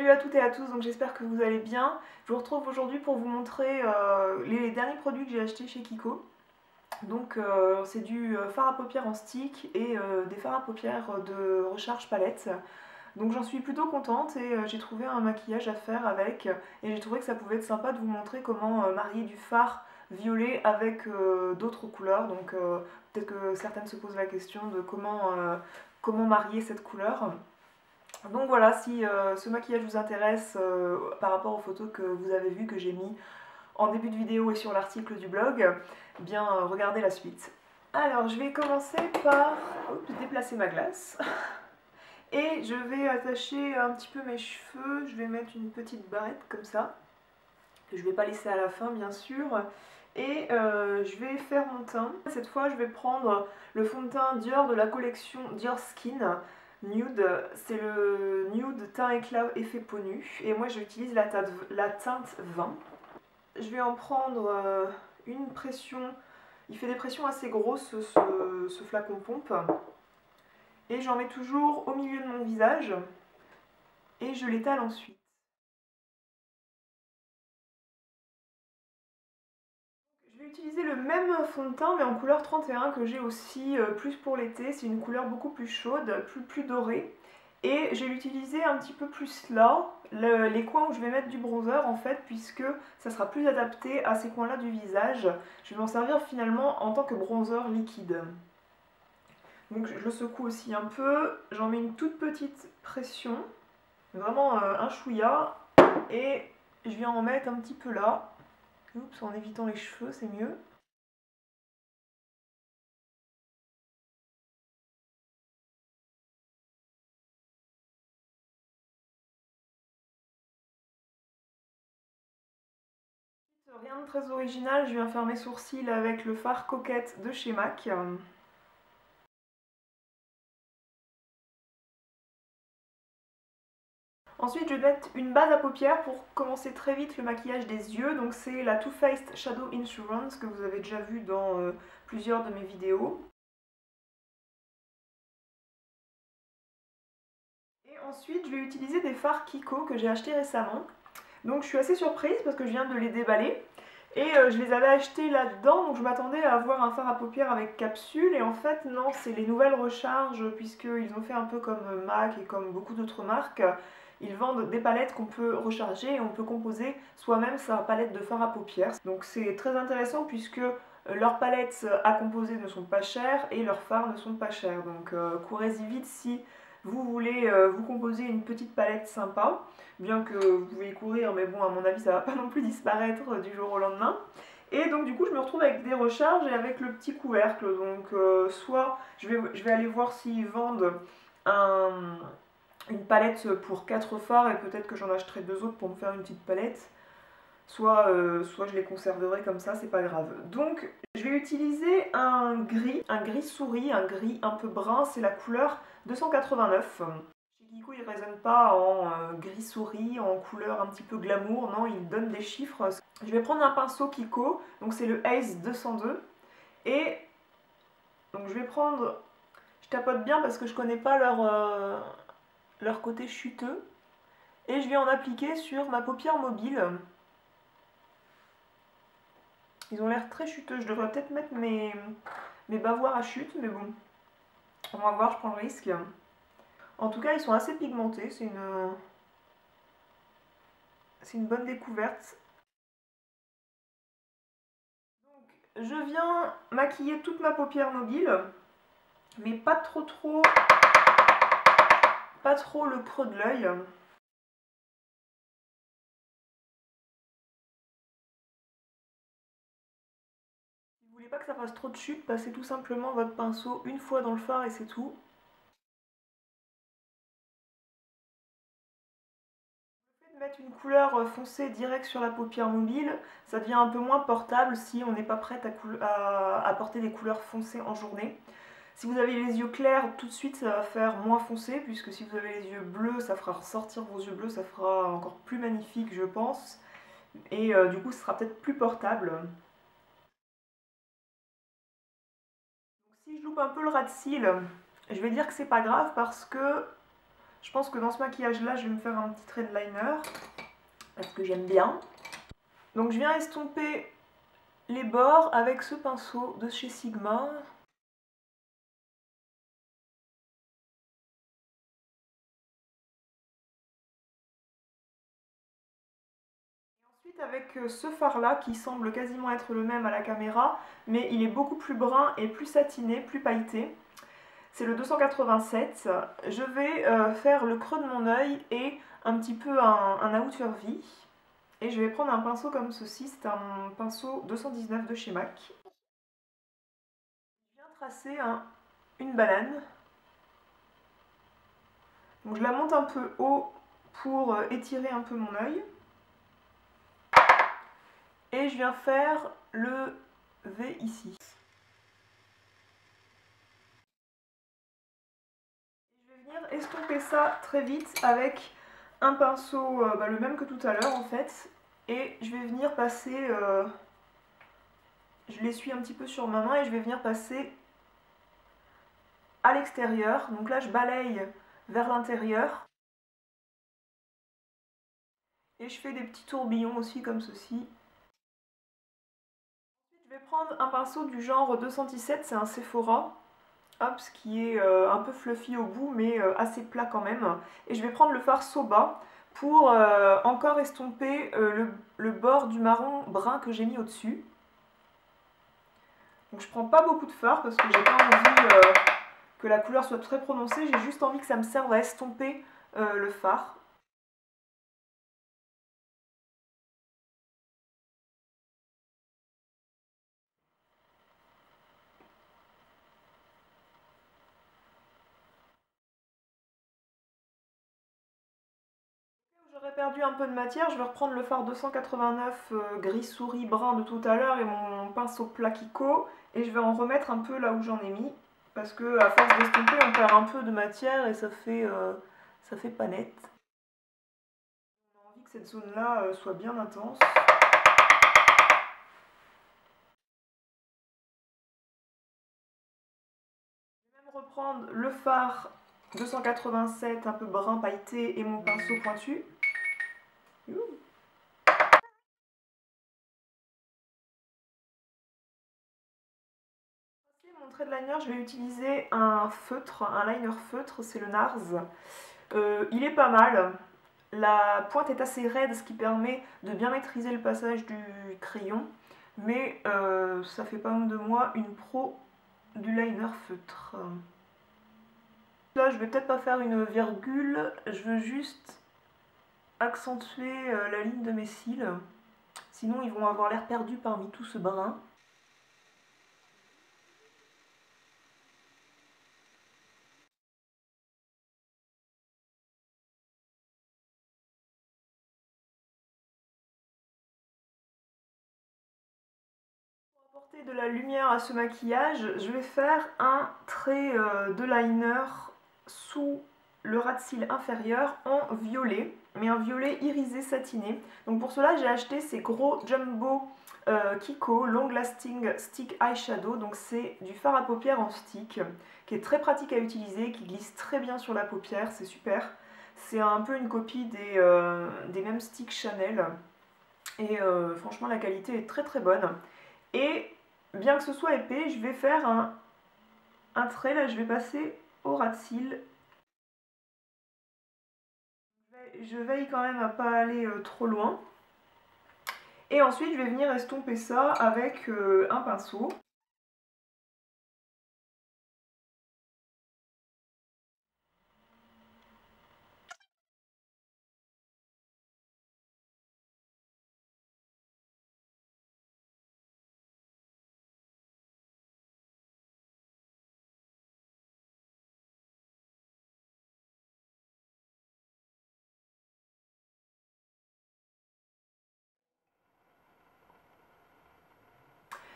Salut à toutes et à tous, donc j'espère que vous allez bien. Je vous retrouve aujourd'hui pour vous montrer les derniers produits que j'ai achetés chez Kiko. Donc c'est du fard à paupières en stick et des fards à paupières de recharge palette. Donc j'en suis plutôt contente et j'ai trouvé un maquillage à faire avec et j'ai trouvé que ça pouvait être sympa de vous montrer comment marier du fard violet avec d'autres couleurs. Donc peut-être que certaines se posent la question de comment marier cette couleur. Donc voilà, si ce maquillage vous intéresse par rapport aux photos que vous avez vues, que j'ai mis en début de vidéo et sur l'article du blog, eh bien regardez la suite. Alors je vais commencer par déplacer ma glace. Et je vais attacher un petit peu mes cheveux, je vais mettre une petite barrette comme ça, que je ne vais pas laisser à la fin bien sûr. Et je vais faire mon teint. Cette fois je vais prendre le fond de teint Dior de la collection Dior Skin Nude. C'est le Nude teint éclat effet peau nue. Et moi j'utilise la teinte 20. Je vais en prendre une pression. Il fait des pressions assez grosses ce flacon pompe. Et j'en mets toujours au milieu de mon visage. Et je l'étale ensuite. Je vais utiliser le même fond de teint mais en couleur 31 que j'ai aussi plus pour l'été. C'est une couleur beaucoup plus chaude, plus dorée. Et je vais l'utiliser un petit peu plus là, les coins où je vais mettre du bronzer en fait, puisque ça sera plus adapté à ces coins-là du visage. Je vais m'en servir finalement en tant que bronzer liquide. Donc je le secoue aussi un peu, j'en mets une toute petite pression, vraiment un chouïa, et je viens en mettre un petit peu là. Oups, en évitant les cheveux, c'est mieux. Rien de très original, je viens faire mes sourcils avec le fard Coquette de chez MAC. Ensuite, je vais mettre une base à paupières pour commencer très vite le maquillage des yeux. Donc c'est la Too Faced Shadow Insurance que vous avez déjà vu dans plusieurs de mes vidéos. Et ensuite, je vais utiliser des fards Kiko que j'ai achetés récemment. Donc je suis assez surprise parce que je viens de les déballer. Et je les avais achetés là-dedans, donc je m'attendais à avoir un fard à paupières avec capsule. Et en fait, non, c'est les nouvelles recharges, puisqu'ils ont fait un peu comme MAC et comme beaucoup d'autres marques. Ils vendent des palettes qu'on peut recharger et on peut composer soi-même sa palette de fard à paupières. Donc c'est très intéressant puisque leurs palettes à composer ne sont pas chères et leurs fards ne sont pas chers. Donc courez-y vite si vous voulez vous composer une petite palette sympa. Bien que vous pouvez y courir, mais bon, à mon avis, ça va pas non plus disparaître du jour au lendemain. Et donc du coup, je me retrouve avec des recharges et avec le petit couvercle. Donc soit je vais aller voir s'ils vendent une palette pour 4 fards et peut-être que j'en achèterai 2 autres pour me faire une petite palette. Soit je les conserverai comme ça, c'est pas grave. Donc je vais utiliser un gris souris, un gris un peu brun, c'est la couleur 289. Chez Kiko, il ne raisonne pas en gris souris, en couleur un petit peu glamour, non, il donne des chiffres. Je vais prendre un pinceau Kiko, donc c'est le Ace 202. Et donc je vais prendre, je tapote bien parce que je connais pas leur côté chuteux. Et je vais en appliquer sur ma paupière mobile. Ils ont l'air très chuteux, je devrais peut-être mettre mes bavoirs à chute, mais bon, on va voir, je prends le risque. En tout cas, ils sont assez pigmentés, c'est une bonne découverte. Donc, je viens maquiller toute ma paupière mobile, mais pas trop le creux de l'œil. Si vous voulez pas que ça fasse trop de chute, passez tout simplement votre pinceau une fois dans le fard et c'est tout. Mettre une couleur foncée direct sur la paupière mobile, ça devient un peu moins portable si on n'est pas prête à porter des couleurs foncées en journée. Si vous avez les yeux clairs, tout de suite ça va faire moins foncé, puisque si vous avez les yeux bleus, ça fera ressortir vos yeux bleus, ça fera encore plus magnifique je pense. Et du coup ce sera peut-être plus portable. Donc si je loupe un peu le ras de cils, je vais dire que c'est pas grave parce que Je pense que dans ce maquillage-là, je vais me faire un petit trait de liner, parce que j'aime bien. Donc je viens estomper les bords avec ce pinceau de chez Sigma. Ensuite avec ce fard là qui semble quasiment être le même à la caméra, mais il est beaucoup plus brun et plus satiné, plus pailleté. C'est le 287. Je vais faire le creux de mon œil et un petit peu un outer V. Et je vais prendre un pinceau comme ceci, c'est un pinceau 219 de chez MAC. Je viens tracer une banane. Donc je la monte un peu haut pour étirer un peu mon œil. Et je viens faire le V ici. Je vais venir estomper ça très vite avec un pinceau, le même que tout à l'heure en fait. Et je vais venir passer, je l'essuie un petit peu sur ma main et je vais venir passer à l'extérieur. Donc là je balaye vers l'intérieur. Et je fais des petits tourbillons aussi comme ceci. Ensuite je vais prendre un pinceau du genre 217, c'est un Sephora. Hop, ce qui est un peu fluffy au bout mais assez plat quand même. Et je vais prendre le fard Soba pour encore estomper le bord du marron brun que j'ai mis au-dessus. Donc je prends pas beaucoup de fard parce que j'ai pas envie que la couleur soit très prononcée, j'ai juste envie que ça me serve à estomper le fard. J'aurais perdu un peu de matière, je vais reprendre le fard 289 gris souris brun de tout à l'heure et mon pinceau plat Kiko et je vais en remettre un peu là où j'en ai mis parce que à force d'estomper on perd un peu de matière et ça fait pas net. On a envie que cette zone là soit bien intense. Je vais même reprendre le fard 287 un peu brun pailleté et mon pinceau pointu. Mon trait de liner, je vais utiliser un feutre, un liner feutre, c'est le NARS. Il est pas mal. La pointe est assez raide, ce qui permet de bien maîtriser le passage du crayon. Mais ça fait pas de moi une pro du liner feutre. Là, je vais peut-être pas faire une virgule, je veux juste accentuer la ligne de mes cils. Sinon, ils vont avoir l'air perdus parmi tout ce brun. Pour apporter de la lumière à ce maquillage, je vais faire un trait de liner sous le ras de cils inférieur en violet, mais un violet irisé satiné. Donc pour cela, j'ai acheté ces gros Jumbo Kiko Long Lasting Stick Eyeshadow. Donc c'est du fard à paupières en stick, qui est très pratique à utiliser, qui glisse très bien sur la paupière, c'est super. C'est un peu une copie des mêmes sticks Chanel. Et franchement, la qualité est très très bonne. Et bien que ce soit épais, je vais faire un trait, là je vais passer au ras de cils. Je veille quand même à pas aller trop loin. Et ensuite je vais venir estomper ça avec un pinceau.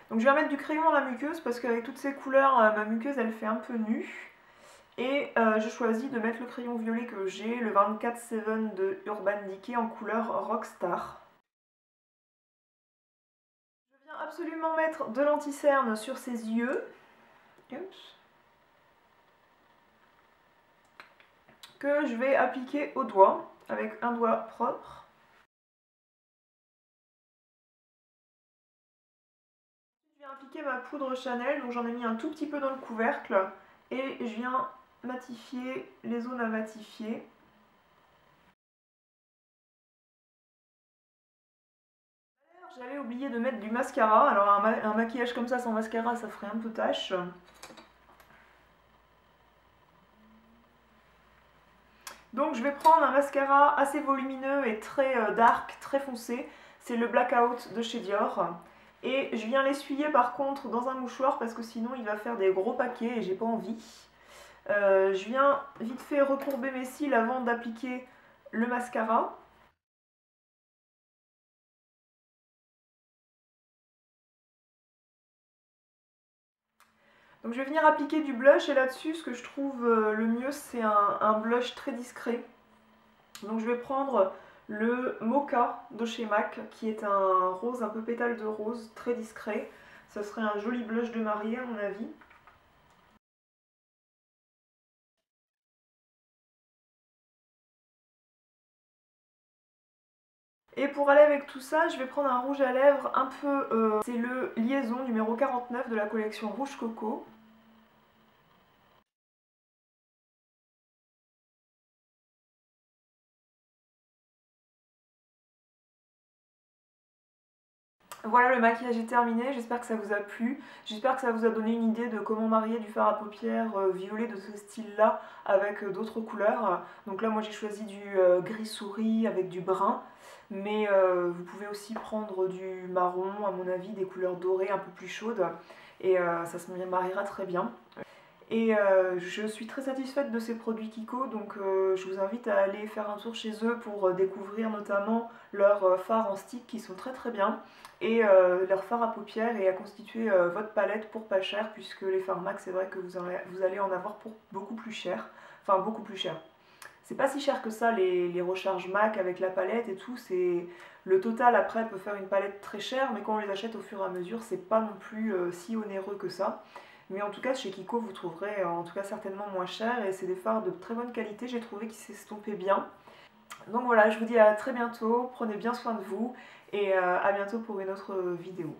Donc je vais remettre du crayon dans la muqueuse parce qu'avec toutes ces couleurs, ma muqueuse elle fait un peu nue. Et je choisis de mettre le crayon violet que j'ai, le 24-7 de Urban Decay en couleur Rockstar. Je viens absolument mettre de l'anti-cerne sur ses yeux. Oups. que je vais appliquer au doigt avec un doigt propre. Je viens appliquer ma poudre Chanel, donc j'en ai mis un tout petit peu dans le couvercle et je viens matifier les zones à matifier. J'avais oublié de mettre du mascara, alors un maquillage comme ça sans mascara ça ferait un peu tache. Donc je vais prendre un mascara assez volumineux et très dark, très foncé, c'est le Blackout de chez Dior. Et je viens l'essuyer par contre dans un mouchoir parce que sinon il va faire des gros paquets et j'ai pas envie. Je viens vite fait recourber mes cils avant d'appliquer le mascara. Donc je vais venir appliquer du blush et là-dessus ce que je trouve le mieux c'est un blush très discret. Donc je vais prendre le Mocha de chez MAC qui est un rose, un peu pétale de rose, très discret. Ça serait un joli blush de mariée à mon avis. Et pour aller avec tout ça, je vais prendre un rouge à lèvres un peu... c'est le Liaison numéro 49 de la collection Rouge Coco. Voilà, le maquillage est terminé, j'espère que ça vous a plu, j'espère que ça vous a donné une idée de comment marier du fard à paupières violet de ce style-là avec d'autres couleurs. Donc là, moi j'ai choisi du gris souris avec du brun, mais vous pouvez aussi prendre du marron, à mon avis, des couleurs dorées un peu plus chaudes, et ça se mariera très bien. Et je suis très satisfaite de ces produits Kiko, donc je vous invite à aller faire un tour chez eux pour découvrir notamment leurs fards en stick qui sont très très bien, et leurs fards à paupières, et à constituer votre palette pour pas cher, puisque les fards MAC c'est vrai que vous allez en avoir pour beaucoup plus cher, enfin beaucoup plus cher. C'est pas si cher que ça les recharges MAC avec la palette et tout, c'est le total après peut faire une palette très chère, mais quand on les achète au fur et à mesure c'est pas non plus si onéreux que ça. Mais en tout cas chez Kiko vous trouverez en tout cas certainement moins cher, et c'est des fards de très bonne qualité, j'ai trouvé qu'ils s'estompaient bien. Donc voilà, je vous dis à très bientôt, prenez bien soin de vous et à bientôt pour une autre vidéo.